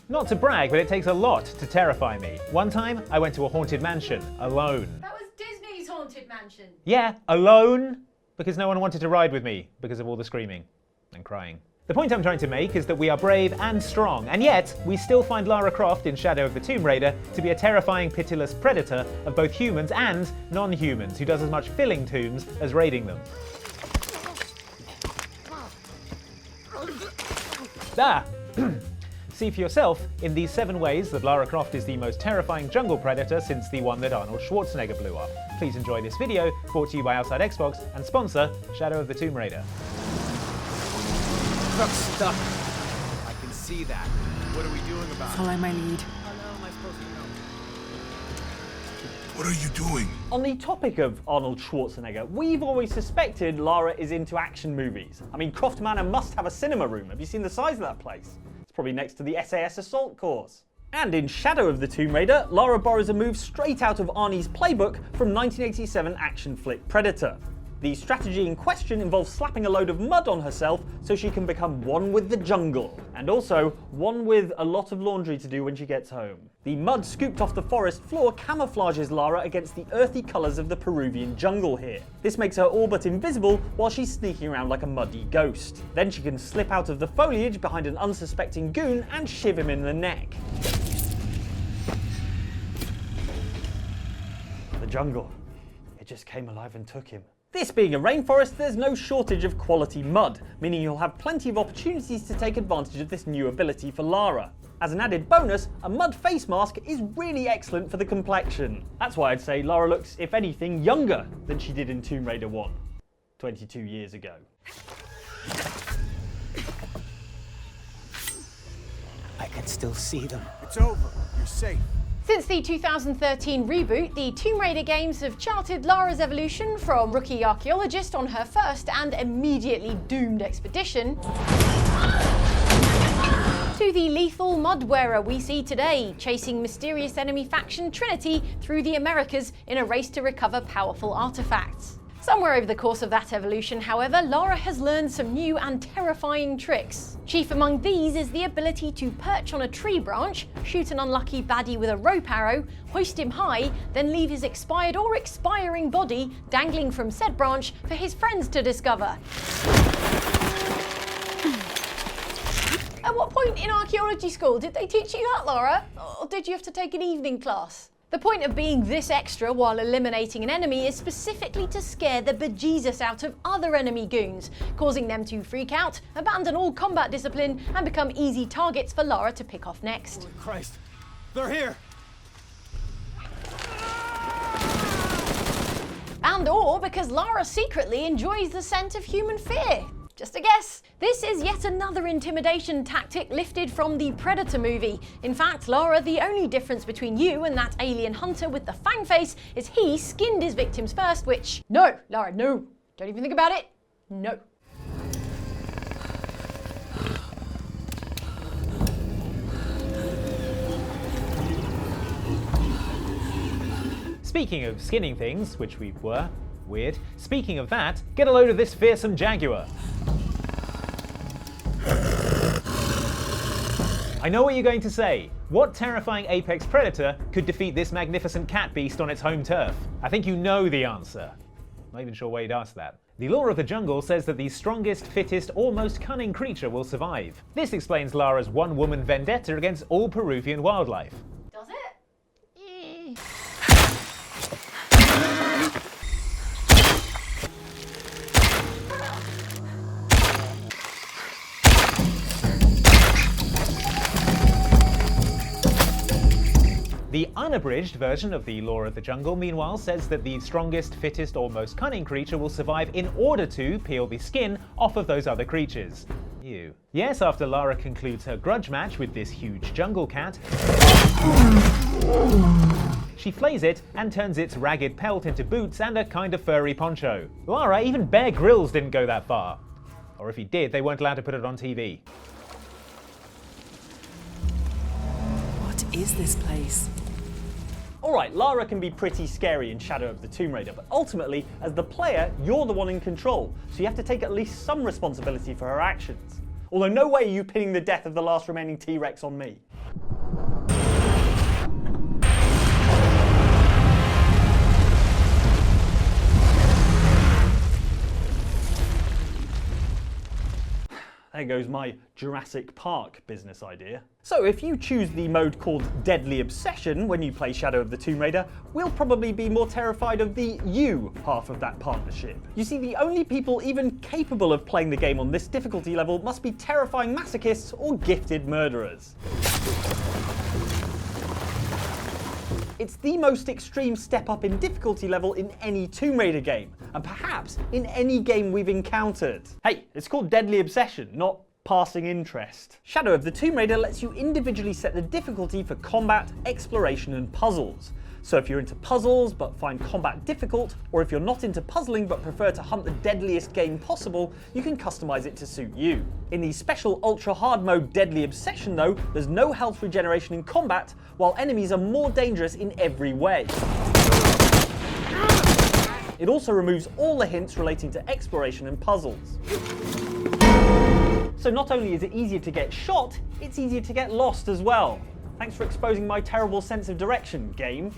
Not to brag, but it takes a lot to terrify me. One time, I went to a haunted mansion, alone. That was Disney's Haunted Mansion. Yeah, alone, because no one wanted to ride with me because of all the screaming and crying. The point I'm trying to make is that we are brave and strong, and yet we still find Lara Croft in Shadow of the Tomb Raider to be a terrifying, pitiless predator of both humans and non-humans who does as much filling tombs as raiding them. See for yourself in these 7 ways that Lara Croft is the most terrifying jungle predator since the one that Arnold Schwarzenegger blew up. Please enjoy this video, brought to you by Outside Xbox and sponsor Shadow of the Tomb Raider. Truck's stuck. I can see that. What are we doing about it? Follow my lead. How the hell am I supposed to know? What are you doing? On the topic of Arnold Schwarzenegger, we've always suspected Lara is into action movies. I mean, Croft Manor must have a cinema room. Have you seen the size of that place? It's probably next to the SAS assault course. And in Shadow of the Tomb Raider, Lara borrows a move straight out of Arnie's playbook from 1987 action flick Predator. The strategy in question involves slapping a load of mud on herself so she can become one with the jungle, and also one with a lot of laundry to do when she gets home. The mud scooped off the forest floor camouflages Lara against the earthy colours of the Peruvian jungle here. This makes her all but invisible while she's sneaking around like a muddy ghost. Then she can slip out of the foliage behind an unsuspecting goon and shiv him in the neck. The jungle. It just came alive and took him. This being a rainforest, there's no shortage of quality mud, meaning you'll have plenty of opportunities to take advantage of this new ability for Lara. As an added bonus, a mud face mask is really excellent for the complexion. That's why I'd say Lara looks, if anything, younger than she did in Tomb Raider 1, 22 years ago. I can still see them. It's over. You're safe. Since the 2013 reboot, the Tomb Raider games have charted Lara's evolution from rookie archaeologist on her first and immediately doomed expedition to the lethal mud wearer we see today, chasing mysterious enemy faction Trinity through the Americas in a race to recover powerful artifacts. Somewhere over the course of that evolution, however, Lara has learned some new and terrifying tricks. Chief among these is the ability to perch on a tree branch, shoot an unlucky baddie with a rope arrow, hoist him high, then leave his expired or expiring body dangling from said branch for his friends to discover. At what point in archaeology school did they teach you that, Lara? Or did you have to take an evening class? The point of being this extra while eliminating an enemy is specifically to scare the bejesus out of other enemy goons, causing them to freak out, abandon all combat discipline, and become easy targets for Lara to pick off next. Holy Christ. They're here. And or because Lara secretly enjoys the scent of human fear. Just a guess. This is yet another intimidation tactic lifted from the Predator movie. In fact, Lara, the only difference between you and that alien hunter with the fang face is he skinned his victims first, which... No, Lara, no. Don't even think about it. No. Speaking of skinning things, which we were, weird. Speaking of that, get a load of this fearsome jaguar. I know what you're going to say. What terrifying apex predator could defeat this magnificent cat beast on its home turf? I think you know the answer. Not even sure why you'd ask that. The law of the jungle says that the strongest, fittest, or most cunning creature will survive. This explains Lara's one-woman vendetta against all Peruvian wildlife. Does it? The unabridged version of the Law of the Jungle, meanwhile, says that the strongest, fittest, or most cunning creature will survive in order to peel the skin off of those other creatures. Ew. Yes, after Lara concludes her grudge match with this huge jungle cat, she flays it and turns its ragged pelt into boots and a kind of furry poncho. Lara, even Bear Grylls didn't go that far. Or if he did, they weren't allowed to put it on TV. What is this place? Alright, Lara can be pretty scary in Shadow of the Tomb Raider, but ultimately, as the player, you're the one in control, so you have to take at least some responsibility for her actions. Although no way are you pinning the death of the last remaining T-Rex on me. There goes my Jurassic Park business idea. So if you choose the mode called Deadly Obsession when you play Shadow of the Tomb Raider, we'll probably be more terrified of the you half of that partnership. You see, the only people even capable of playing the game on this difficulty level must be terrifying masochists or gifted murderers. It's the most extreme step up in difficulty level in any Tomb Raider game, and perhaps in any game we've encountered. Hey, it's called Deadly Obsession, not passing interest. Shadow of the Tomb Raider lets you individually set the difficulty for combat, exploration, and puzzles. So if you're into puzzles but find combat difficult, or if you're not into puzzling but prefer to hunt the deadliest game possible, you can customize it to suit you. In the special ultra hard mode Deadly Obsession though, there's no health regeneration in combat, while enemies are more dangerous in every way. It also removes all the hints relating to exploration and puzzles. So not only is it easier to get shot, it's easier to get lost as well. Thanks for exposing my terrible sense of direction, game.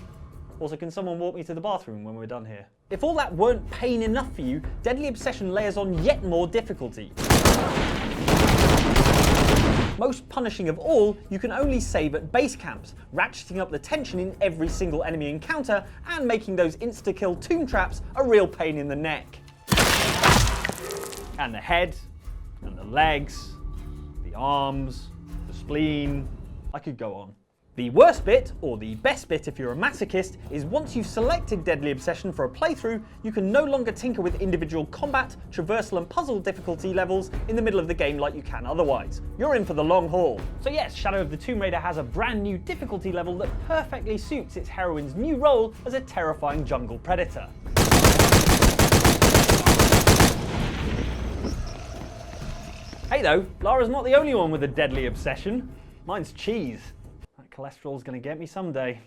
Also, can someone walk me to the bathroom when we're done here? If all that weren't pain enough for you, Deadly Obsession layers on yet more difficulty. Most punishing of all, you can only save at base camps, ratcheting up the tension in every single enemy encounter and making those insta-kill tomb traps a real pain in the neck. And the head, and the legs, the arms, the spleen, I could go on. The worst bit, or the best bit if you're a masochist, is once you've selected Deadly Obsession for a playthrough, you can no longer tinker with individual combat, traversal and puzzle difficulty levels in the middle of the game like you can otherwise. You're in for the long haul. So yes, Shadow of the Tomb Raider has a brand new difficulty level that perfectly suits its heroine's new role as a terrifying jungle predator. Hey though, Lara's not the only one with a deadly obsession. Mine's cheese. That cholesterol's gonna get me someday.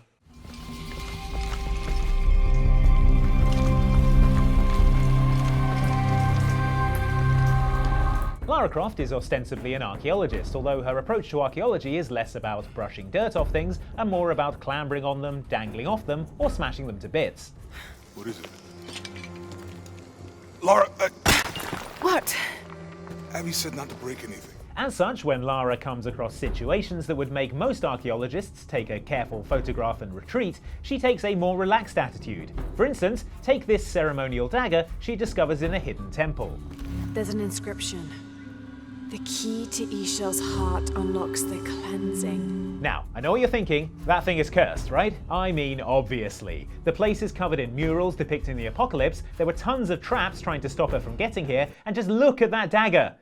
Lara Croft is ostensibly an archaeologist, although her approach to archaeology is less about brushing dirt off things and more about clambering on them, dangling off them, or smashing them to bits. What is it? Lara, What? Abby said not to break anything. As such, when Lara comes across situations that would make most archaeologists take a careful photograph and retreat, she takes a more relaxed attitude. For instance, take this ceremonial dagger she discovers in a hidden temple. There's an inscription. The key to Ishel's heart unlocks the cleansing. Now, I know what you're thinking, that thing is cursed, right? I mean, obviously. The place is covered in murals depicting the apocalypse, there were tons of traps trying to stop her from getting here, and just look at that dagger!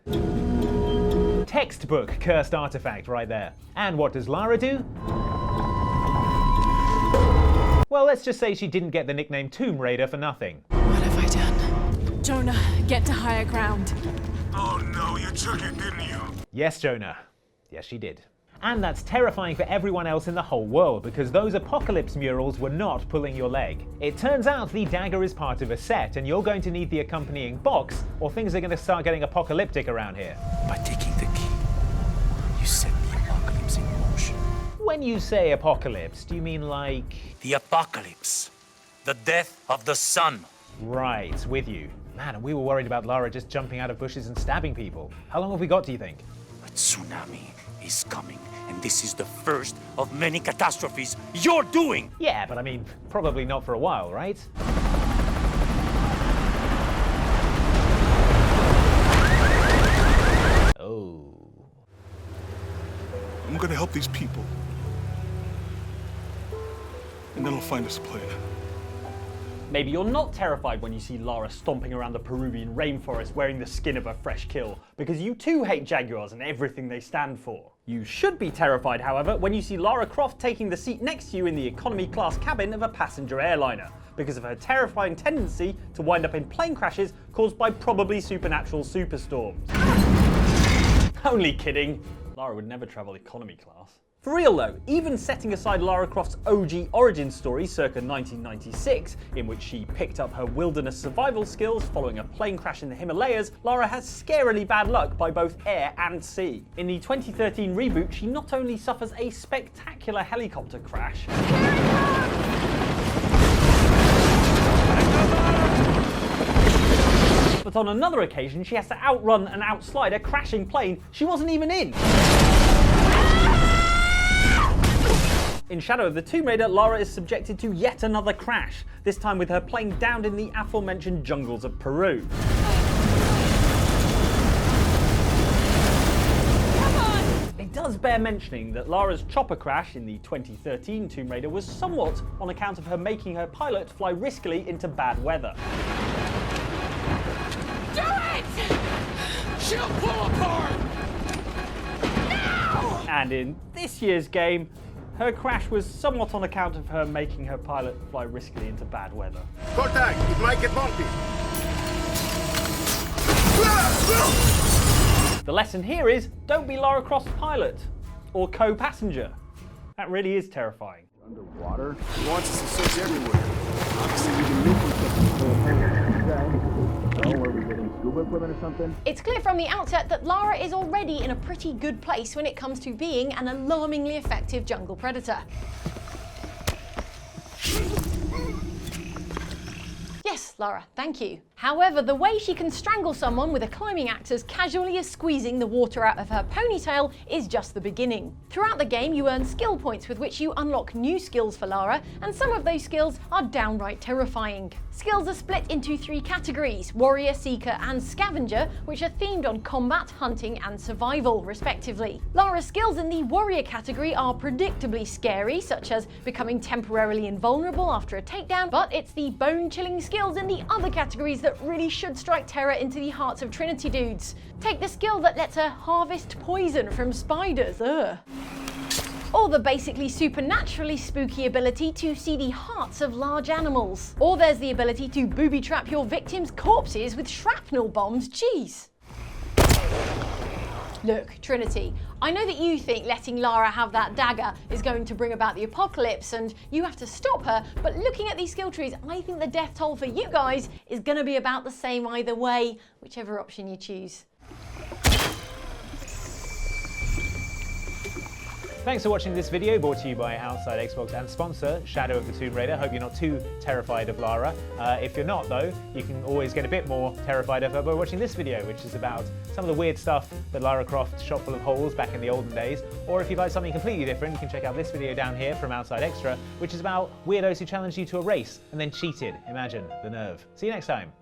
Textbook cursed artifact right there. And what does Lara do? Well, let's just say she didn't get the nickname Tomb Raider for nothing. What have I done? Jonah, get to higher ground. Oh no, you took it, didn't you? Yes, Jonah. Yes, she did. And that's terrifying for everyone else in the whole world, because those apocalypse murals were not pulling your leg. It turns out the dagger is part of a set, and you're going to need the accompanying box, or things are going to start getting apocalyptic around here. By taking the key, you set the apocalypse in motion. When you say apocalypse, do you mean like... The apocalypse. The death of the sun. Right, with you. Man, and we were worried about Lara just jumping out of bushes and stabbing people. How long have we got, do you think? A tsunami is coming, and this is the first of many catastrophes you're doing! Yeah, but I mean, probably not for a while, right? Oh. I'm gonna help these people. And then I'll find us a plan. Maybe you're not terrified when you see Lara stomping around the Peruvian rainforest wearing the skin of a fresh kill, because you too hate jaguars and everything they stand for. You should be terrified, however, when you see Lara Croft taking the seat next to you in the economy class cabin of a passenger airliner, because of her terrifying tendency to wind up in plane crashes caused by probably supernatural superstorms. Only kidding. Lara would never travel economy class. For real though, even setting aside Lara Croft's OG origin story circa 1996, in which she picked up her wilderness survival skills following a plane crash in the Himalayas, Lara has scarily bad luck by both air and sea. In the 2013 reboot, she not only suffers a spectacular helicopter crash, But on another occasion, she has to outrun and outslide a crashing plane she wasn't even in. In Shadow of the Tomb Raider, Lara is subjected to yet another crash, this time with her plane downed in the aforementioned jungles of Peru. It does bear mentioning that Lara's chopper crash in the 2013 Tomb Raider was somewhat on account of her making her pilot fly riskily into bad weather. Do it! She'll pull apart! And in this year's game, her crash was somewhat on account of her making her pilot fly riskily into bad weather. Contact, it might get bumpy. The lesson here is, don't be Lara Croft's pilot or co-passenger. That really is terrifying. Underwater? He wants us to search everywhere. Obviously, we can where we getting scuba equipment or something? It's clear from the outset that Lara is already in a pretty good place when it comes to being an alarmingly effective jungle predator. Yes, Lara, thank you. However, the way she can strangle someone with a climbing axe as casually as squeezing the water out of her ponytail is just the beginning. Throughout the game, you earn skill points with which you unlock new skills for Lara, and some of those skills are downright terrifying. Skills are split into 3 categories: Warrior, Seeker, and Scavenger, which are themed on combat, hunting, and survival, respectively. Lara's skills in the Warrior category are predictably scary, such as becoming temporarily invulnerable after a takedown, but it's the bone-chilling skills in the other categories that really should strike terror into the hearts of Trinity dudes. Take the skill that lets her harvest poison from spiders, or the basically supernaturally spooky ability to see the hearts of large animals. Or there's the ability to booby-trap your victims' corpses with shrapnel bombs, jeez. Look, Trinity, I know that you think letting Lara have that dagger is going to bring about the apocalypse and you have to stop her, but looking at these skill trees, I think the death toll for you guys is going to be about the same either way, whichever option you choose. Thanks for watching this video, brought to you by Outside Xbox and sponsor Shadow of the Tomb Raider. Hope you're not too terrified of Lara. If you're not though, you can always get a bit more terrified of her by watching this video, which is about some of the weird stuff that Lara Croft shot full of holes back in the olden days. Or if you'd like something completely different, you can check out this video down here from Outside Extra, which is about weirdos who challenged you to a race and then cheated. Imagine the nerve. See you next time.